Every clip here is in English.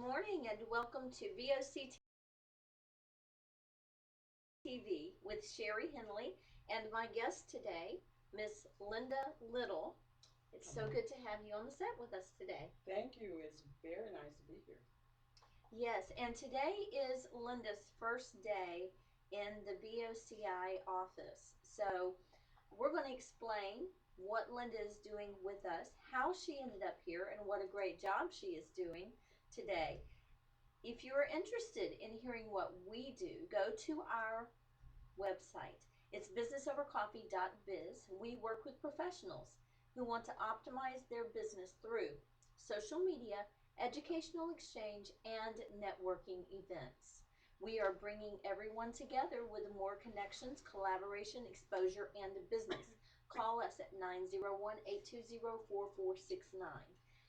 morning and welcome to BOC TV with Sherry Henley and my guest today, Miss Linda Little. It's so good to have you on the set with us today. Thank you. It's very nice to be here. Yes, and today is Linda's first day in the BOCI office. So we're going to explain what Linda is doing with us, how she ended up here, and what a great job she is doing today. If you're interested in hearing what we do, go to our website. It's businessovercoffee.biz. We work with professionals who want to optimize their business through social media, educational exchange, and networking events. We are bringing everyone together with more connections, collaboration, exposure, and business. Call us at 901-820-4469.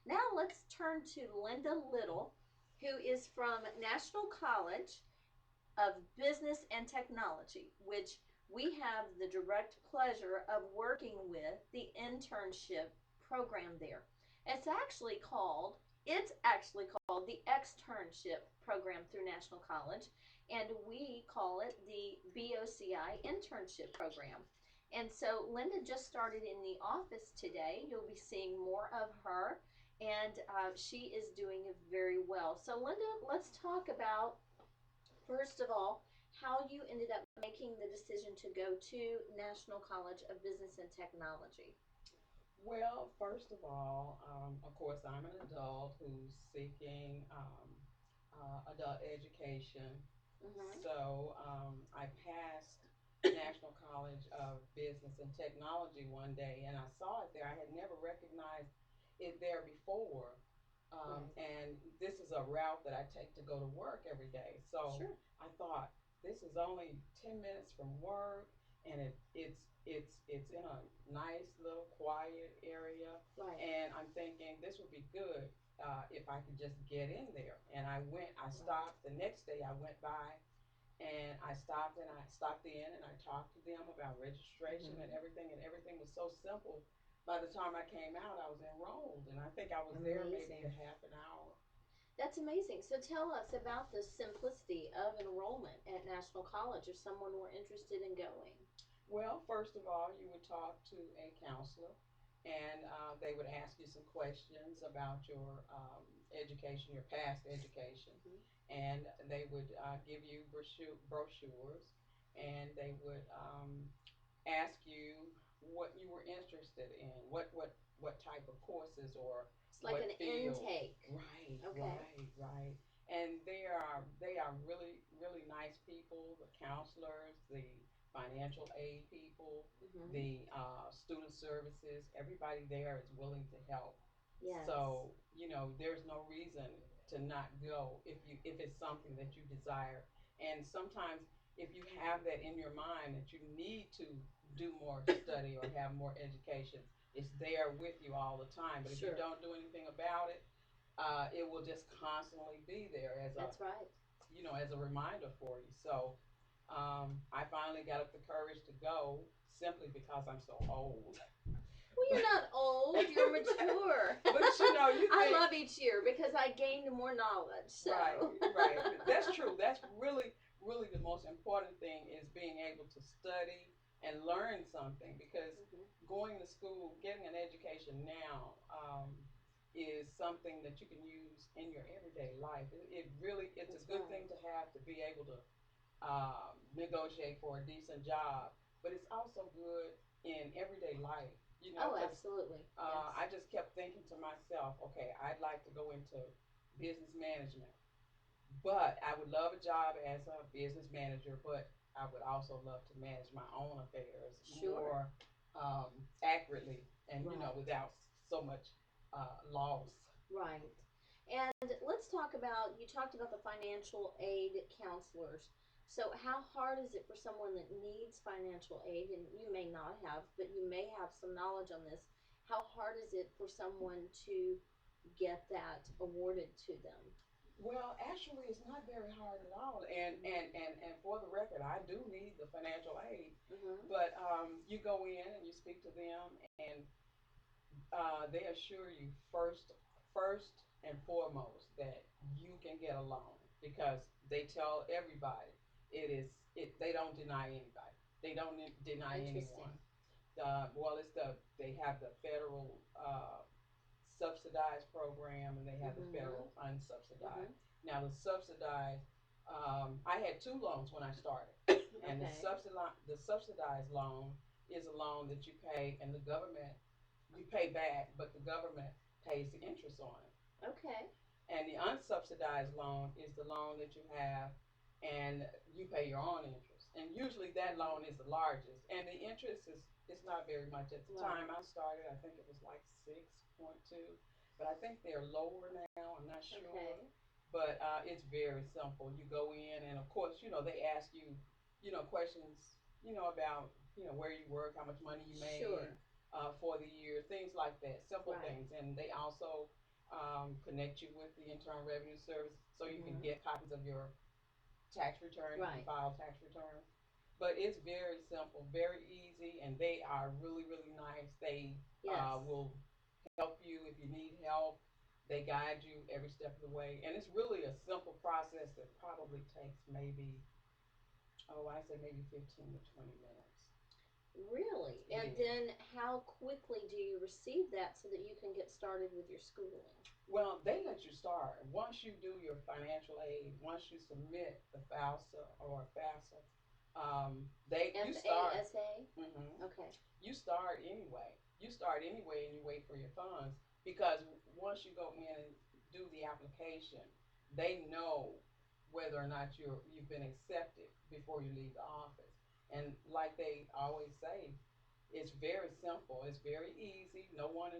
Now let's turn to Linda Little, who is from National College of Business and Technology, which we have the direct pleasure of working with the internship program there. It's actually called the externship program through National College, and we call it the BOCI internship program. And so Linda just started in the office today. You'll be seeing more of her, and she is doing very well. So Linda, let's talk about, first of all, how you ended up making the decision to go to National College of Business and Technology. Well, first of all, of course, I'm an adult who's seeking adult education. Mm-hmm. I passed National College of Business and Technology one day, and I saw it there. I had never recognized it there before. Right. And this is a route that I take to go to work every day. So Sure. I thought this is only 10 minutes from work, and it's in a nice little quiet area, Right. and I'm thinking this would be good if I could just get in there. And I Right. stopped the next day. I went by and I stopped in and I talked to them about registration Mm-hmm. and everything was so simple. By the time I came out, I was enrolled, and I think I was there maybe Amazing. a half an hour. That's amazing. So tell us about the simplicity of enrollment at National College if someone were interested in going. Well, first of all, you would talk to a counselor, and they would ask you some questions about your education, your past education, Mm-hmm. and they would give you brochures, and they would ask you what you were interested in, what type of courses or It's like what an field. intake. Right, Okay. right. And they are really nice people. The counselors, the financial aid people, Mm-hmm. the student services. Everybody there is willing to help. Yes. So there's no reason to not go if it's something that you desire. And sometimes if you have that in your mind that you need to do more study or have more education, it's there with you all the time. But if you Sure. don't do anything about it, it will just constantly be there That's right. as a reminder for you. So I finally got up the courage to go simply because I'm so old. Well, you're not old, you're mature. But you I think, love each year because I gained more knowledge. So. right, right. That's true. That's really the most important thing is being able to study and learn something because Mhm. going to school, getting an education now, is something that you can use in your everyday life. It's a That's good right. thing to have to be able to negotiate for a decent job, but it's also good in everyday life, Oh, because absolutely. Yes. I just kept thinking to myself, okay, I'd like to go into business management, but I would love a job as a business manager, but I would also love to manage my own affairs Sure. more accurately and, Right. without so much loss. Right. And let's talk about, you talked about the financial aid counselors. So, how hard is it for someone that needs financial aid, and you may not have, but you may have some knowledge on this? How hard is it for someone to get that awarded to them? Well, actually, it's not very hard at all. And for the record, I do need the financial aid. Mm-hmm. But you go in and you speak to them, and they assure you first and foremost that you can get a loan because they tell everybody they don't deny anybody. They don't deny Interesting. anyone. They have the federal subsidized program and they have the Mm-hmm. federal unsubsidized. Mm-hmm. Now the subsidized, I had two loans when I started, and Okay. the subsidized loan is a loan that you pay and the government you pay back, but the government pays the interest on it. Okay. And the unsubsidized loan is the loan that you have and you pay your own interest. And usually that loan is the largest. And the interest is it's not very much. At the Right. time I started, I think it was like 6.2. But I think they're lower now. I'm not sure. Okay. But it's very simple. You go in and of course, they ask you, questions, about, where you work, how much money you made Sure. for the year, things like that, simple Right. things. And they also connect you with the Internal Revenue Service so you can Mm-hmm. get copies of your tax return. You can Right. file tax returns. But it's very simple, very easy, and they are really, really nice. They Yes. will help you if you need help. They guide you every step of the way. And it's really a simple process that probably takes maybe, I say maybe 15 to 20 minutes. Really? It And is. then how quickly do you receive that so that you can get started with your schooling? Well, they let you start. Once you do your financial aid, once you submit the FAFSA or FAFSA, you start. FASA? Hmm. Okay. You start anyway. You start anyway, and you wait for your funds because once you go in and do the application, they know whether or not you've been accepted before you leave the office. And like they always say, it's very simple. It's very easy. No one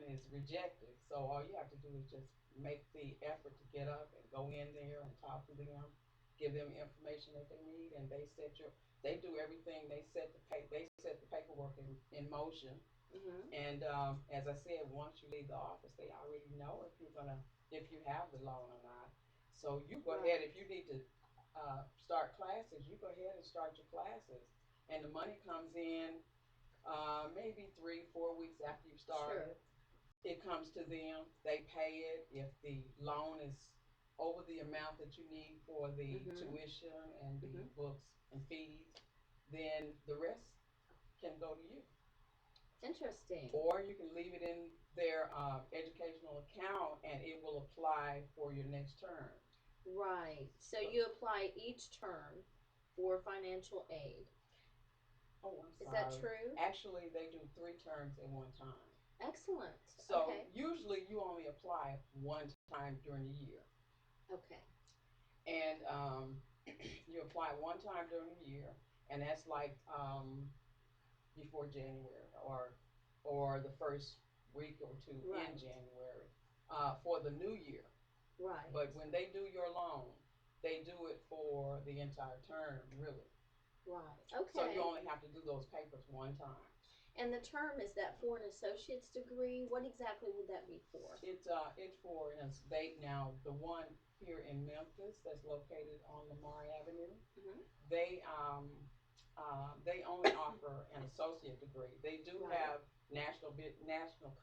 is rejected. So all you have to do is just make the effort to get up and go in there and talk to them, give them information that they need, and they do everything. They set the paperwork in motion. Mm-hmm. And as I said, once you leave the office, they already know if you have the loan or not. So you go ahead Right. if you need to start classes. You go ahead and start your classes, and the money comes in maybe 3, 4 weeks after you started. Sure. It comes to them. They pay it. If the loan is over the amount that you need for the Mm-hmm. tuition and the Mm-hmm. books and fees, then the rest can go to you. Interesting. Or you can leave it in their educational account and it will apply for your next term. Right. So So, you apply each term for financial aid. oh, I'm Is that sorry. true? Actually, they do 3 terms at one time. Excellent. So Okay. usually you only apply one time during the year. Okay. And you apply one time during the year, and that's like before January or the first week or two in Right. January for the new year. Right. But when they do your loan, they do it for the entire term, really. Right. So you Okay. only have to do those papers one time. And the term is that for an associate's degree? What exactly would that be for? It's for they now the one here in Memphis that's located on Lamar Avenue. Mm-hmm. They only offer an associate degree. They do Right. have national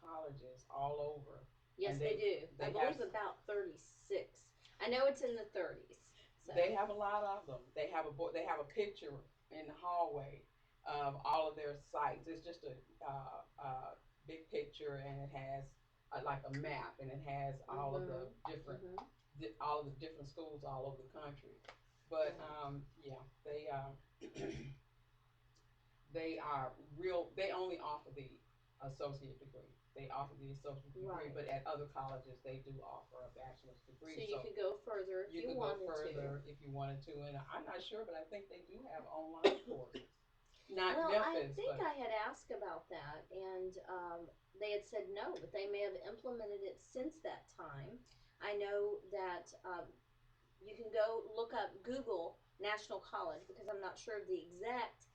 colleges all over, Yes, and they do. I they have believe about 36. I know it's in the 30s. So, they have a lot of them. They have a picture in the hallway of all of their sites. It's just a big picture, and it has like a map, and it has mm-hmm. Mm-hmm. all of the different schools all over the country. But Right. yeah, they are real. They only offer the associate degree. They offer the associate degree, Right. but at other colleges they do offer a bachelor's So degree. you So could go further if you you could go wanted to. further if you wanted to, and I'm not sure, but I think they do have online courses. Not Well, I Memphis, think but I had asked about that, and they had said no, but they may have implemented it since that time. I know that you can go look up Google National College because I'm not sure of the exact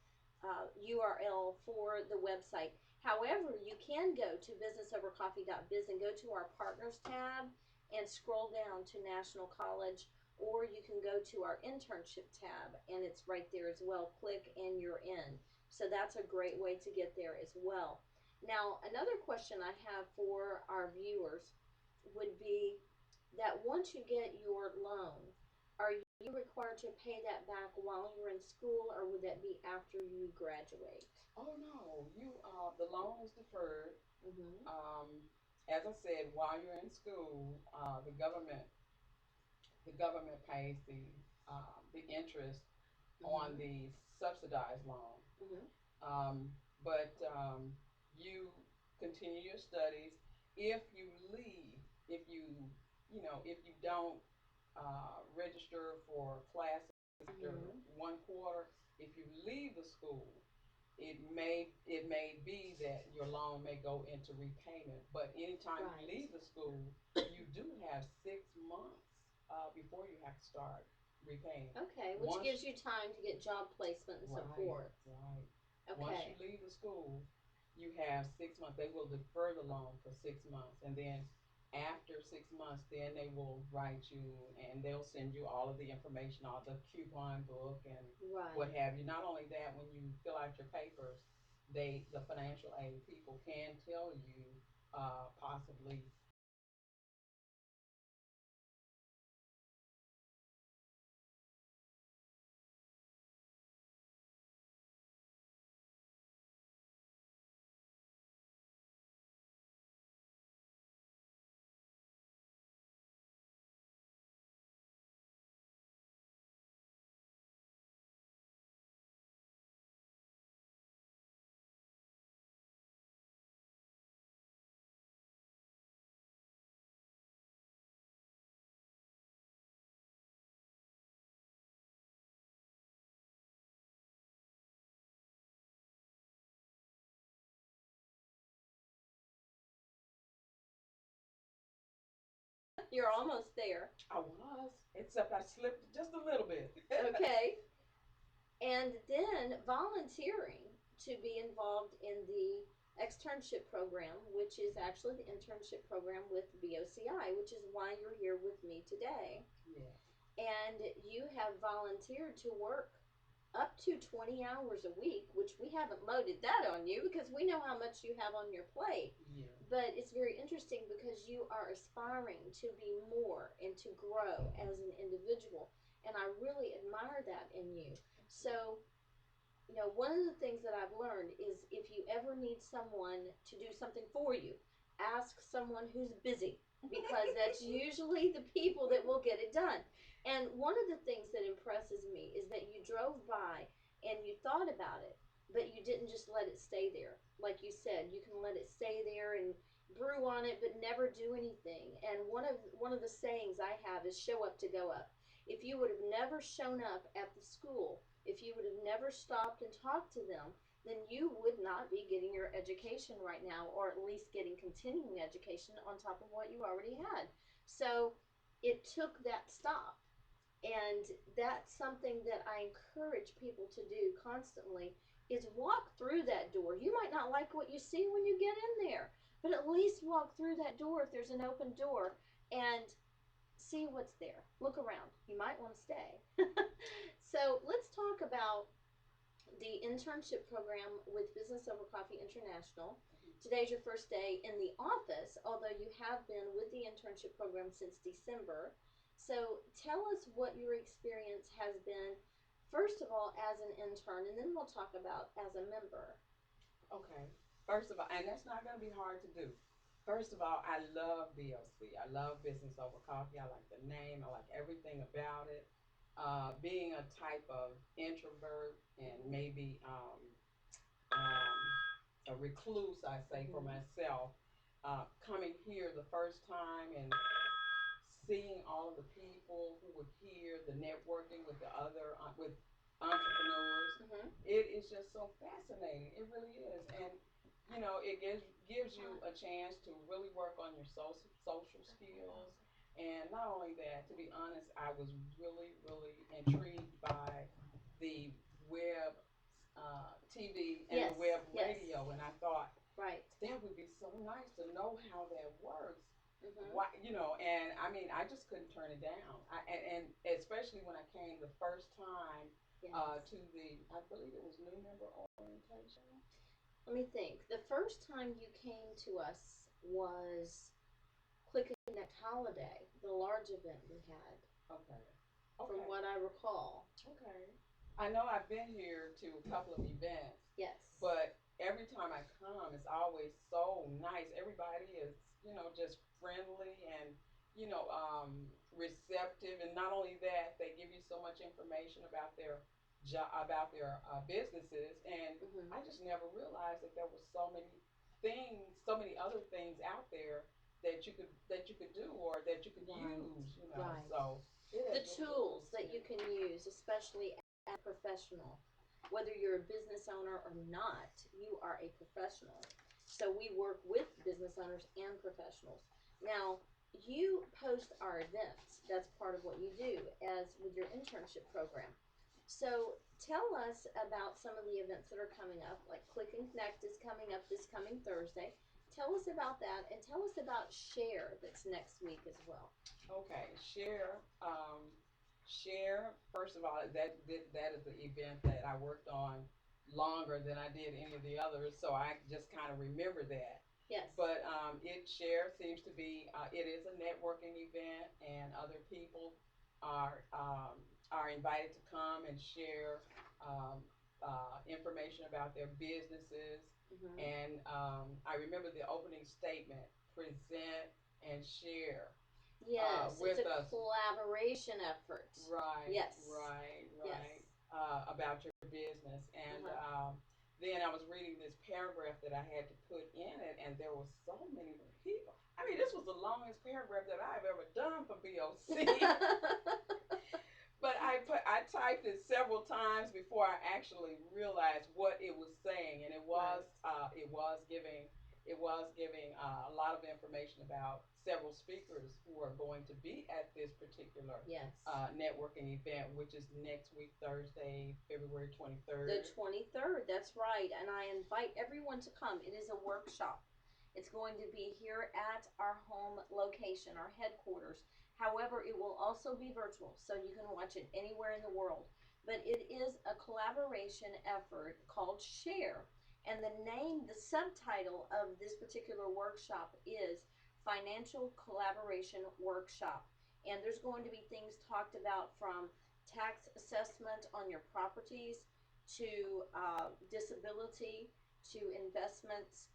URL for the website. However, you can go to businessovercoffee.biz and go to our partners tab and scroll down to National College, or you can go to our internship tab and it's right there as well. Click and you're in. So that's a great way to get there as well. Now, another question I have for our viewers, would be that once you get your loan, are you required to pay that back while you're in school, or would that be after you graduate? Oh no, you the loan is deferred. Mm-hmm. As I said, while you're in school, the government pays the interest on Mm-hmm. the subsidized loan. Mm-hmm. But you continue your studies. If you leave, if you don't register for classes after Mm-hmm. 1 quarter, if you leave the school, it may be that your loan may go into repayment. But anytime you Right. leave the school, you do have 6 months before you have to start repaying. Okay, which Once gives you time to get job placement and so Right, forth. right. Once you Okay. leave the school, you have 6 months. They will defer the loan for 6 months, and then after 6 months, then they will write you and they'll send you all of the information, all the coupon book and what Right. have you. Not only that, when you fill out your papers, the financial aid people can tell you possibly You're almost there. I was, except I slipped just a little bit. Okay. And then volunteering to be involved in the externship program, which is actually the internship program with BOCI, which is why you're here with me today. Yeah. And you have volunteered to work up to 20 hours a week, which we haven't loaded that on you because we know how much you have on your plate. Yeah. But it's very interesting because you are aspiring to be more and to grow as an individual. And I really admire that in you. So, one of the things that I've learned is if you ever need someone to do something for you, ask someone who's busy because that's usually the people that will get it done. And one of the things that impresses me is that you drove by and you thought about it, but you didn't just let it stay there. Like you said, you can let it stay there and brew on it but never do anything. And one of the sayings I have is show up to go up. If you would have never shown up at the school, if you would have never stopped and talked to them, then you would not be getting your education right now, or at least getting continuing education on top of what you already had. So it took that stop. And that's something that I encourage people to do constantly is walk through that door. You might not like what you see when you get in there, but at least walk through that door if there's an open door and see what's there. Look around. You might want to stay. So let's talk about the internship program with Business Over Coffee International. Today's your first day in the office, although you have been with the internship program since December. So tell us what your experience has been, first of all, as an intern, and then we'll talk about as a member. Okay. First of all, and that's not going to be hard to do. First of all, I love BOC. I love Business Over Coffee. I like the name. I like everything about it. Being a type of introvert and Mm-hmm. maybe a recluse, I say for Mm-hmm. myself, coming here the first time and seeing all of the people who were here, the networking with the other with entrepreneurs, Mm-hmm. it is just so fascinating. It really is, and it gives you a chance to really work on your social skills. And not only that, to be honest, I was really, really intrigued by the web TV and the Yes, web yes, radio, and I thought right. that would be so nice to know how that works. Mm-hmm. Why, and I mean, I just couldn't turn it down. And especially when I came the first time Yes. to I believe it was new member orientation. Let me think. The first time you came to us was Click next holiday, the large event we had, Okay. from Okay. what I recall. Okay. I know I've been here to a couple of events, Yes. but every time I come, it's always so nice. Everybody is, just friendly and, receptive. And not only that, they give you so much information about their about their businesses. And Hmm. I just never realized that there were so many things, so many other things out there that you could do or that you could Right. use. Right. So it The has really been an tools that you experience. can use, especially as a professional, whether you're a business owner or not, you are a professional. So we work with business owners and professionals. Now, you post our events. That's part of what you do as with your internship program. So tell us about some of the events that are coming up, like Click and Connect is coming up this coming Thursday. Tell us about that and tell us about Share that's next week as well. Okay, share. First of all, that is the event that I worked on longer than I did any of the others, so I just kind of remember that. Yes. But it share seems to be it is a networking event, and other people are invited to come and share information about their businesses. Hmm. And I remember the opening statement: present and share Yes, it's with a us. collaboration effort. Right, Yes. right, Yes. right. About your business. And Uh-huh. then I was reading this paragraph that I had to put in it, and there were so many people. I mean, this was the longest paragraph that I've ever done for BOC. But I typed it several times before I actually realized what it was saying, and Right. it was giving a lot of information about several speakers who are going to be at this particular Yes. networking event, which is next week, Thursday, February The 23rd. 23rd, that's right. And I invite everyone to come. It is a workshop. It's going to be here at our home location, our headquarters. However, it will also be virtual, so you can watch it anywhere in the world. But it is a collaboration effort called Share. And the name, the subtitle of this particular workshop is Financial Collaboration Workshop. And there's going to be things talked about from tax assessment on your properties to disability to investments,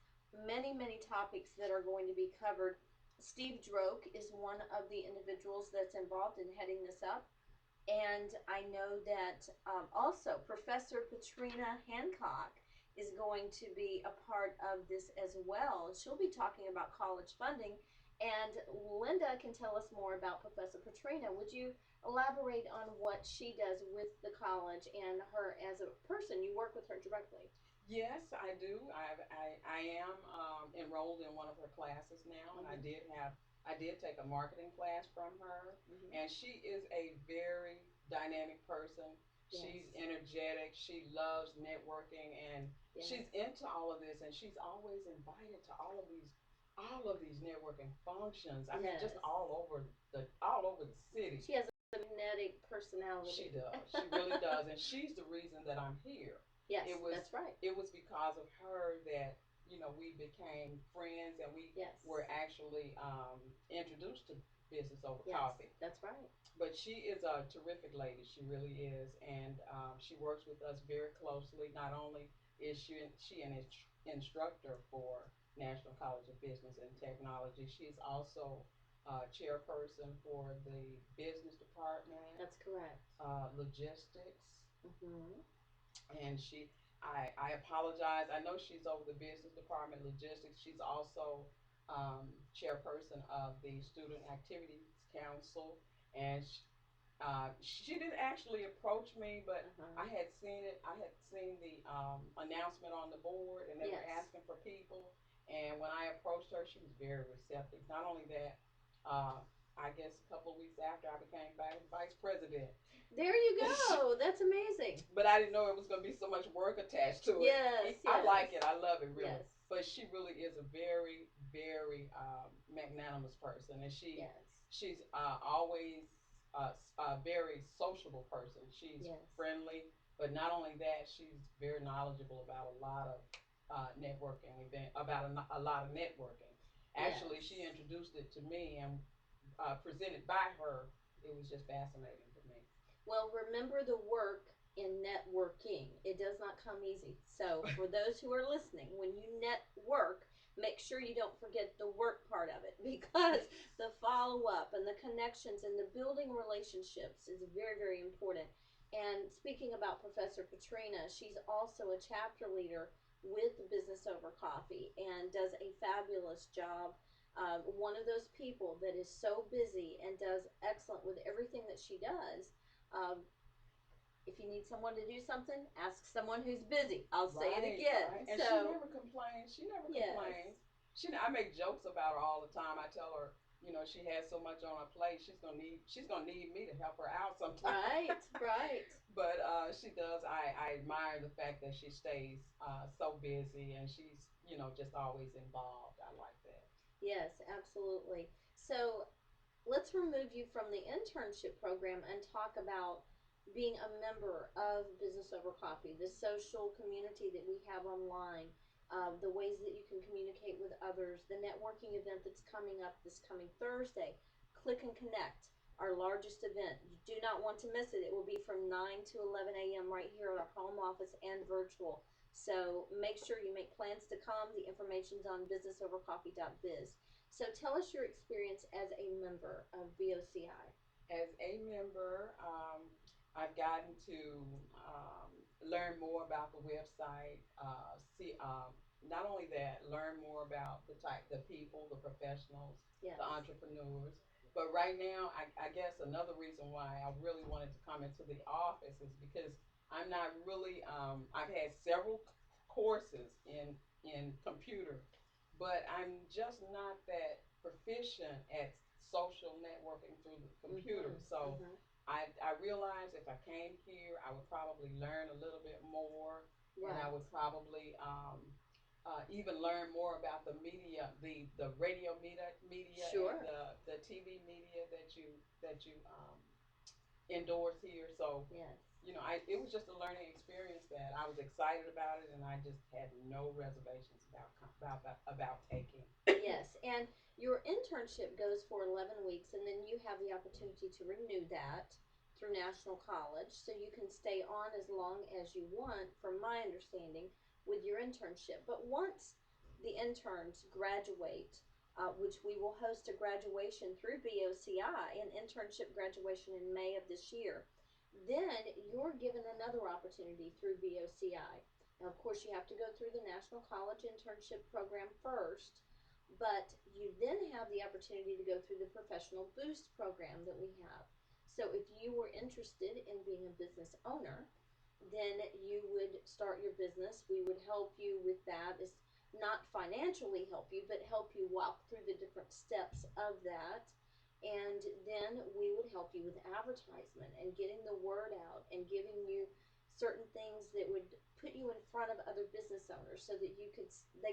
many, many topics that are going to be covered. Steve Droke is one of the individuals that's involved in heading this up. And I know that also Professor Patrina Hancock is going to be a part of this as well. She'll be talking about college funding. And Linda can tell us more about Professor Patrina. Would you elaborate on what she does with the college and her as a person? You work with her directly. Yes, I do. I am enrolled in one of her classes now, and Mm-hmm. I did take a marketing class from her, Mm-hmm. and she is a very dynamic person. Yes. She's energetic. She loves networking, and Yes. she's into all of this. And she's always invited to all of these networking functions. I mean, Yes. just all over the city. She has a magnetic She personality. does. She really does, and she's the reason that I'm here. Yes, It was that's right. it was because of her that we became friends, and we Yes. were actually introduced to business over Yes, coffee. that's right. But she is a terrific lady. She really is, and she works with us very closely. Not only is she an instructor for National College of Business and Technology, she's also chairperson for the business department, That's correct. logistics, Mm-hmm. and I apologize. I know she's over the business department, logistics. She's also chairperson of the Student Activities Council, and she didn't actually approach me, but Uh-huh. I had seen the announcement on the board, and they were Yes. asking for people. And when I approached her, she was very receptive. Not only that, uh, I guess a couple of weeks after I became vice president. There you go. That's amazing. But I didn't know it was going to be so much work attached to it. Yes, I yes. like it. I love it really. Yes. But she really is a very, very magnanimous person, and Yes. she's always a very sociable person. She's Yes. friendly, but not only that, she's very knowledgeable about a lot of networking event, about a lot of networking. Actually, Yes. she introduced it to me, and presented by her, it was just fascinating to me. Well, remember the work in networking. It does not come easy. So, for those who are listening, when you network, make sure you don't forget the work part of it because the follow up and the connections and the building relationships is very, very important. And speaking about Professor Katrina, she's also a chapter leader with Business Over Coffee and does a fabulous job. One of those people that is so busy and does excellent with everything that she does. um, if you need someone to do something, ask someone who's busy. I'll say it Right, again. right. And she So, never complains. She never yes. complains. I make jokes about her all the time. I tell her, she has so much on her plate. She's gonna need me to help her out sometimes. Right, right. But she does. I admire the fact that she stays so busy and she's just always involved. I like that. Yes, absolutely. So, let's remove you from the internship program and talk about being a member of Business Over Coffee, the social community that we have online, the ways that you can communicate with others, the networking event that's coming up this coming Thursday. Click and Connect, our largest event. You do not want to miss it. It will be from 9 to 11 a.m. right here at our home office and virtual. So make sure you make plans to come. The information's on businessovercoffee.biz. So tell us your experience as a member of BOCI. As a member, I've gotten to learn more about the website. See, not only that, learn more about the people, the professionals, Yes. the entrepreneurs. But right now, I guess another reason why I really wanted to come into the office is because I'm not really. I've had several courses in computer, but I'm just not that proficient at social networking through the computer. Mm-hmm. So Mm-hmm. I realized if I came here, I would probably learn a little bit more, and I Right. would probably even learn more about the media, the radio media, Sure. and the TV media that you endorse here. So Yes. it was just a learning experience that I was excited about it, and I just had no reservations about taking. Yes. And your internship goes for 11 weeks, and then you have the opportunity to renew that through National College. So you can stay on as long as you want, from my understanding, with your internship. But once the interns graduate, which we will host a graduation through BOCI, an internship graduation in May of this year, then you're given another opportunity through BOCI. Now, of course, you have to go through the National College Internship Program first, but you then have the opportunity to go through the Professional Boost Program that we have. So, if you were interested in being a business owner, then you would start your business. We would help you with that. It's not financially help you, but help you walk through the different steps of that. And then we would help you with advertisement and getting the word out and giving you certain things that would put you in front of other business owners so that they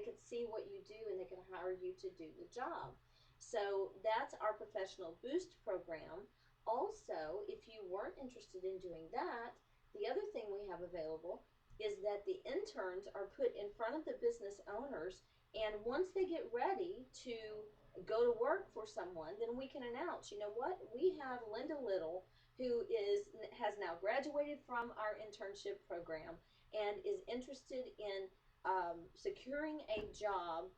could see what you do and they could hire you to do the job. So that's our professional boost program. Also, if you weren't interested in doing that, the other thing we have available is that the interns are put in front of the business owners, and once they get ready to go to work for someone, then we can announce, you know what, we have Linda Little, who has now graduated from our internship program and is interested in securing a job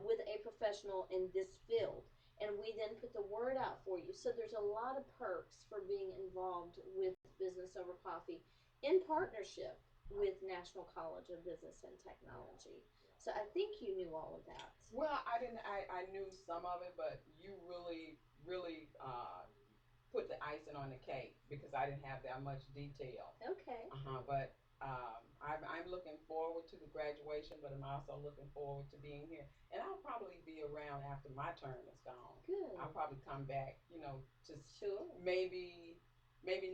with a professional in this field. And we then put the word out for you. So there's a lot of perks for being involved with Business Over Coffee in partnership with National College of Business and Technology. So I think you knew all of that. Well, I didn't. I knew some of it, but you really put the icing on the cake because I didn't have that much detail. Okay. But I'm looking forward to the graduation, but I'm also looking forward to being here. And I'll probably be around after my term is gone. Good. I'll probably come back, to Sure. maybe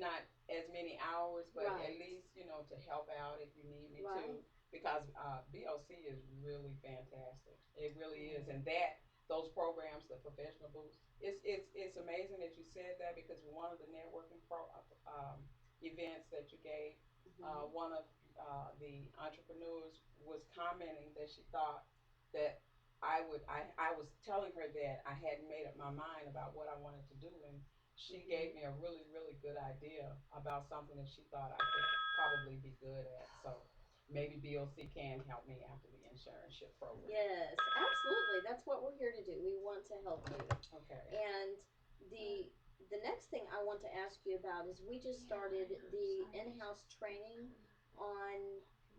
not as many hours, but Right. at least to help out if you need me Right. to. Because BOC is really fantastic. It really is, and that those programs, the professional boost, it's amazing that you said that because one of the networking events that you gave, Mm-hmm. one of the entrepreneurs was commenting that she thought that I was telling her that I hadn't made up my mind about what I wanted to do, and she Mm-hmm. gave me a really good idea about something that she thought I could probably be good at. So maybe BOC can help me after the internship program. Yes, absolutely. That's what we're here to do. We want to help you. Okay. And the the next thing I want to ask you about is we just started the in-house training on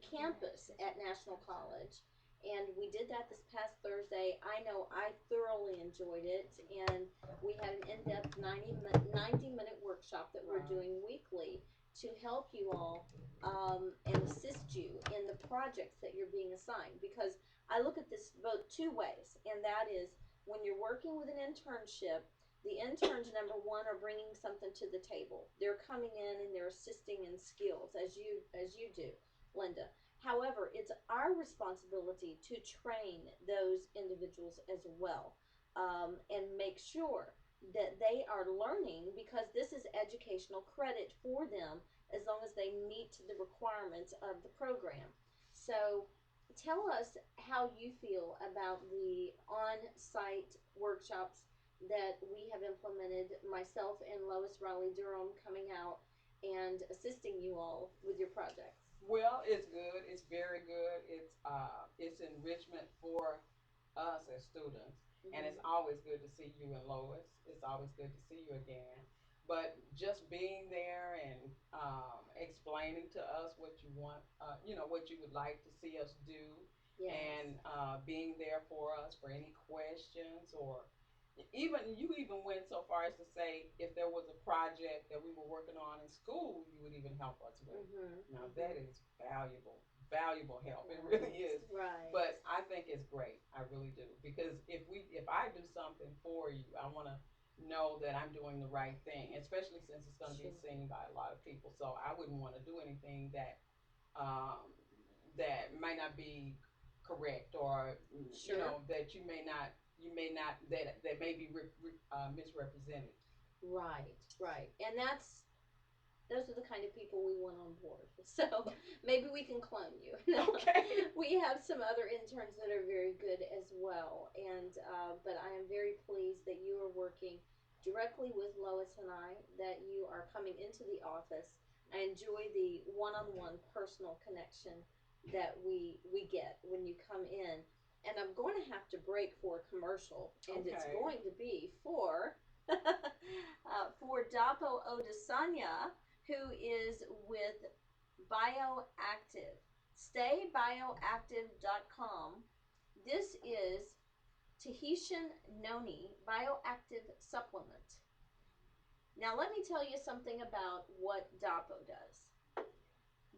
campus at National College. And we did that this past Thursday. I know I thoroughly enjoyed it. And we had an in depth 90-minute workshop that we're Wow. doing weekly to help you all and assist you in the projects that you're being assigned. Because I look at this both two ways, and that is when you're working with an internship, the interns, number one, are bringing something to the table. They're coming in and they're assisting in skills as you do, Linda. However, it's our responsibility to train those individuals as well, and make sure that they are learning, because this is educational credit for them as long as they meet the requirements of the program. So tell us how you feel about the on-site workshops that we have implemented, myself and Lois Riley Durham coming out and assisting you all with your projects. Well, it's good. It's very good. It's enrichment for us as students, and it's Mm-hmm. always good to see you and Lois. It's always good to see you again. But just being there and explaining to us what you want, what you would like to see us do, Yes. and being there for us for any questions, or even you even went so far as to say if there was a project that we were working on in school, you would even help us with. Mm-hmm. Now Mm-hmm. that is valuable help. It really is. Right. But I think it's great. I really do, because if I do something for you, I want to know that I'm doing the right thing, especially since it's going to be Sure. seen by a lot of people. So I wouldn't want to do anything um, that might not be correct, or Sure. that you may not that may be misrepresented. Right. Right. And those are the kind of people we want on board. So maybe we can clone you. No, Okay. we have some other interns that are very good as well. And but I am very pleased that you are working directly with Lois and I. That you are coming into the office. I enjoy the one-on-one personal connection that we get when you come in. And I'm going to have to break for a commercial, and it's Okay. going to be for for Dapo Odesanya, who is with Bioactive. StayBioactive.com. This is Tahitian Noni Bioactive Supplement. Now, let me tell you something about what DAPO does.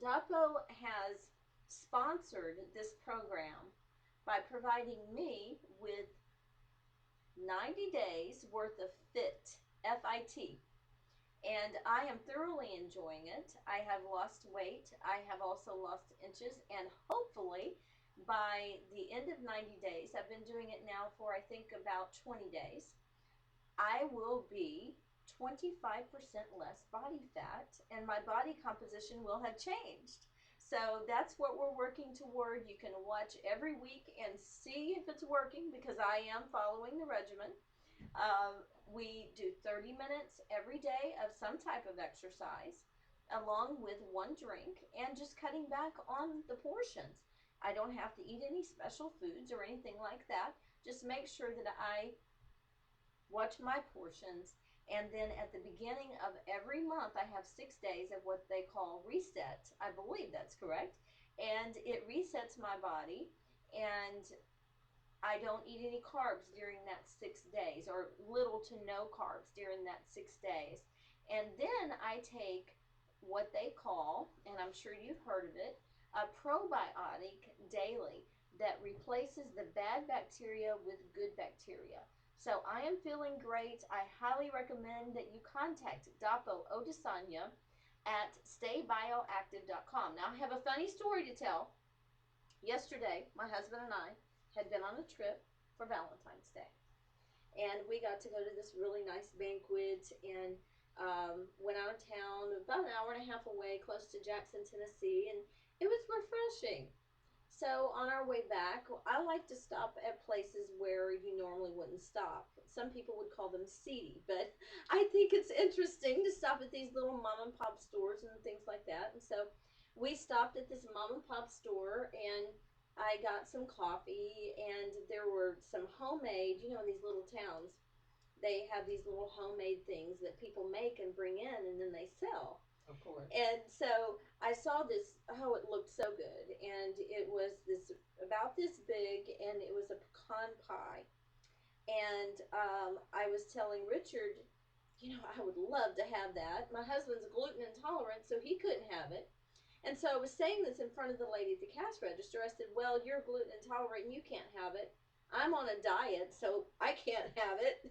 DAPO has sponsored this program by providing me with 90 days worth of FIT, and I am thoroughly enjoying it. I have lost weight. I have also lost inches, and hopefully, by the end of 90 days, I've been doing it now for I think about 20 days, I will be 25% less body fat, and my body composition will have changed. So that's what we're working toward. You can watch every week and see if it's working, because I am following the regimen. We do 30 minutes every day of some type of exercise, along with one drink, and just cutting back on the portions. I don't have to eat any special foods or anything like that. Just make sure that I watch my portions. And then at the beginning of every month, I have 6 days of what they call reset. I believe that's correct. And it resets my body. And I don't eat any carbs during that 6 days, or little to no carbs during that 6 days. And then I take what they call, and I'm sure you've heard of it, a probiotic daily that replaces the bad bacteria with good bacteria. So I am feeling great. I highly recommend that you contact Dapo Odesanya at StayBioactive.com. Now, I have a funny story to tell. Yesterday, my husband and I had been on a trip for Valentine's Day. And we got to go to this really nice banquet, and went out of town about an hour and a half away, close to Jackson, Tennessee, and it was refreshing. So on our way back, I like to stop at places where you normally wouldn't stop. Some people would call them seedy, but I think it's interesting to stop at these little mom and pop stores and things like that. And so we stopped at this mom and pop store, and I got some coffee, and there were some homemade, these little towns, they have these little homemade things that people make and bring in and then they sell. Of course. And so I saw this. Oh, it looked so good. And it was this about this big, and it was a pecan pie. And I was telling Richard, I would love to have that. My husband's gluten intolerant, so he couldn't have it. And so I was saying this in front of the lady at the cash register. I said, "Well, you're gluten intolerant and you can't have it. I'm on a diet, so I can't have it."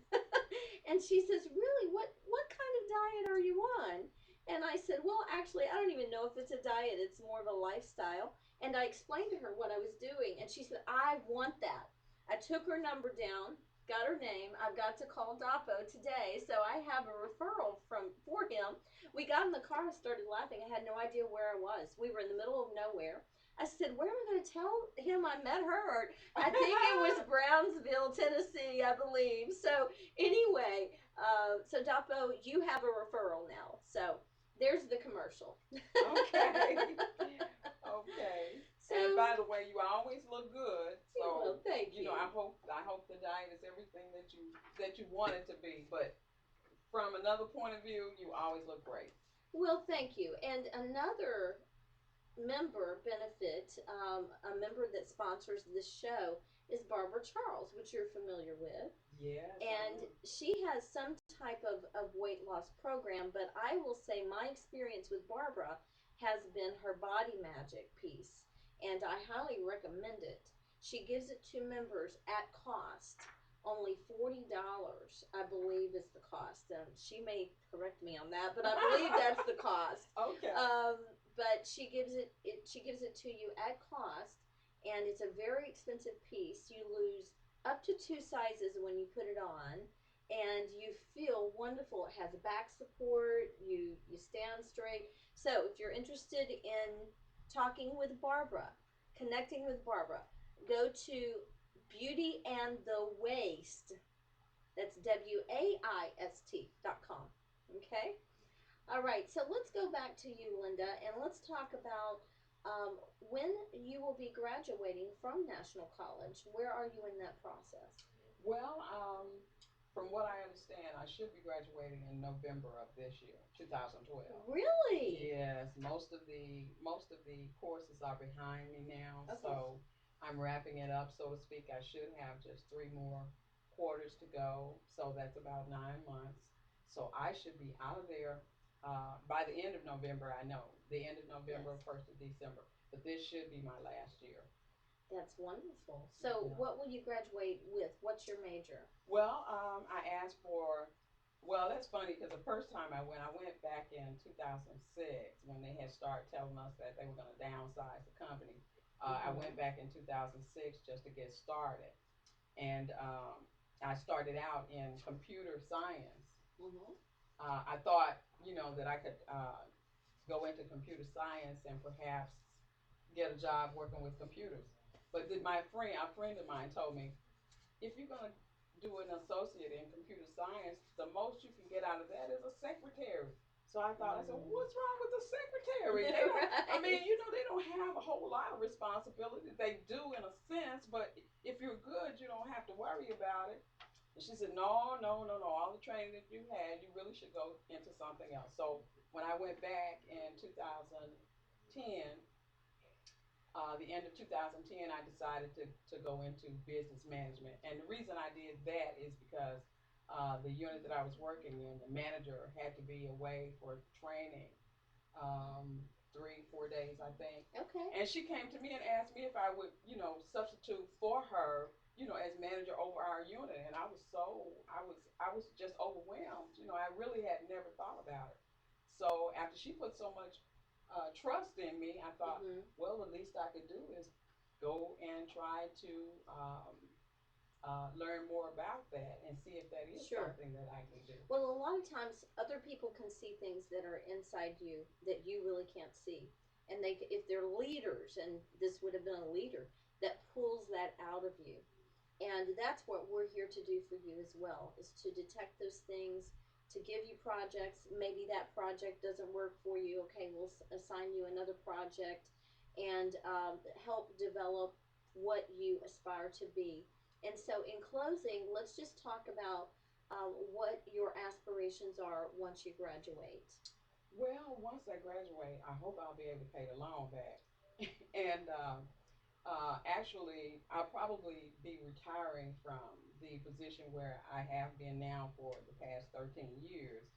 And she says, "Really? What kind of diet are you on?" And I said, "Well, actually, I don't even know if it's a diet. It's more of a lifestyle." And I explained to her what I was doing, and she said, "I want that." I took her number down, got her name. I've got to call Dapo today, so I have a referral for him. We got in the car and started laughing. I had no idea where I was. We were in the middle of nowhere. I said, "Where am I going to tell him I met her?" I think it was Brownsville, Tennessee, I believe. So anyway, so Dapo, you have a referral now. So there's the commercial. Okay. Okay. So, And by the way, you always look good. So well, thank you. I hope the diet is everything that you want it to be. But from another point of view, you always look great. Well, thank you. And another member benefit, a member that sponsors this show, is Barbara Charles, which you're familiar with. Yes. And she has some type of weight loss program, but I will say my experience with Barbara has been her body magic piece, and I highly recommend it. She gives it to members at cost. Only $40, I believe, is the cost. She may correct me on that, but I believe that's the cost. Okay. But she gives it to you at cost, and it's a very expensive piece. You lose up to 2 sizes when you put it on, and you feel wonderful. It has back support. You stand straight. So if you're interested in talking with Barbara, connecting with Barbara, go to Beauty and the Waist. That's WAIST.com. Okay? All right, so let's go back to you, Linda, and let's talk about when you will be graduating from National College. Where are you in that process? Well, from what I understand, I should be graduating in November of this year, 2012. Really? Yes, most of the courses are behind me now, Okay. so I'm wrapping it up, so to speak. I should have just 3 more quarters to go, so that's about 9 months. So I should be out of there by the end of November. I know the end of November, Yes. 1st of December, but this should be my last year. That's wonderful. So, Yeah. what will you graduate with? What's your major? Well, I asked for. Well, that's funny because the first time I went back in 2006 when they had started telling us that they were going to downsize the company. I Mm-hmm. went back in 2006 just to get started, and I started out in computer science. Mm-hmm. I thought, that I could go into computer science and perhaps get a job working with computers. But then a friend of mine told me, if you're going to do an associate in computer science, the most you can get out of that is a secretary. So I said, well, Mm. what's wrong with the secretary? They don't, I mean, Right. they don't have a whole lot of responsibility. They do in a sense, but if you're good, you don't have to worry about it. And she said, no, no, no, no. All the training that you had, you really should go into something else. So when I went back in 2010, the end of 2010, I decided to go into business management. And the reason I did that is because the unit that I was working in, the manager had to be away for training 3, 4 days, I think. Okay. And she came to me and asked me if I would, substitute for her, as manager over our unit. And I was just overwhelmed. I really had never thought about it. So after she put so much trust in me, I thought, Mm-hmm. well, the least I could do is go and try to learn more about that and see if that is Sure. something that I can do. Well, a lot of times other people can see things that are inside you that you really can't see. and if they're leaders, and this would have been a leader that pulls that out of you. And that's what we're here to do for you as well, is to detect those things, to give you projects. Maybe that project doesn't work for you. Okay, we'll assign you another project, and help develop what you aspire to be. And so, in closing, let's just talk about what your aspirations are once you graduate. Well, once I graduate, I hope I'll be able to pay the loan back. And actually, I'll probably be retiring from the position where I have been now for the past 13 years.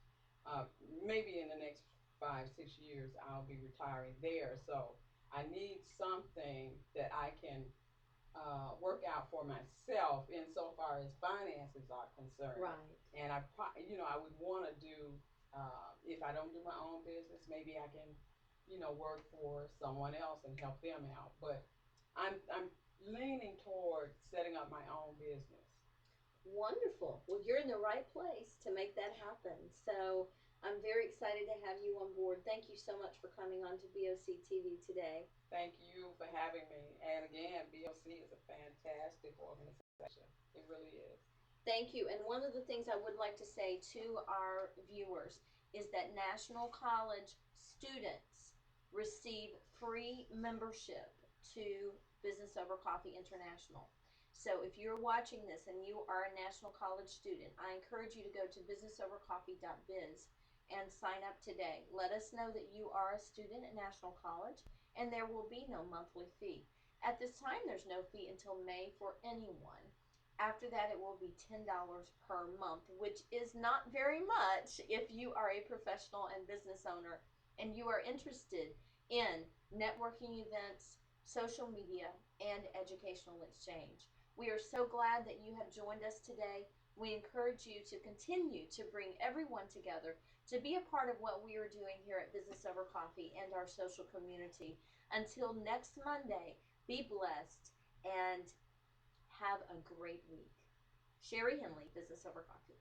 Maybe in the next 5, 6 years, I'll be retiring there. So I need something that I can work out for myself insofar as finances are concerned. Right. And I would want to do, if I don't do my own business, maybe I can, work for someone else and help them out. But I'm leaning toward setting up my own business. Wonderful. Well, you're in the right place to make that happen. So I'm very excited to have you on board. Thank you so much for coming on to BOC TV today. Thank you for having me. And again, BOC is a fantastic organization. It really is. Thank you. And one of the things I would like to say to our viewers is that National College students receive free membership to Business Over Coffee International. So if you're watching this and you are a National College student, I encourage you to go to businessovercoffee.biz and sign up today. Let us know that you are a student at National College, and there will be no monthly fee. At this time, there's no fee until May for anyone. After that, it will be $10 per month, which is not very much if you are a professional and business owner and you are interested in networking events, social media, and educational exchange. We are so glad that you have joined us today. We encourage you to continue to bring everyone together to be a part of what we are doing here at Business Over Coffee and our social community. Until next Monday, be blessed and have a great week. Sherry Henley, Business Over Coffee.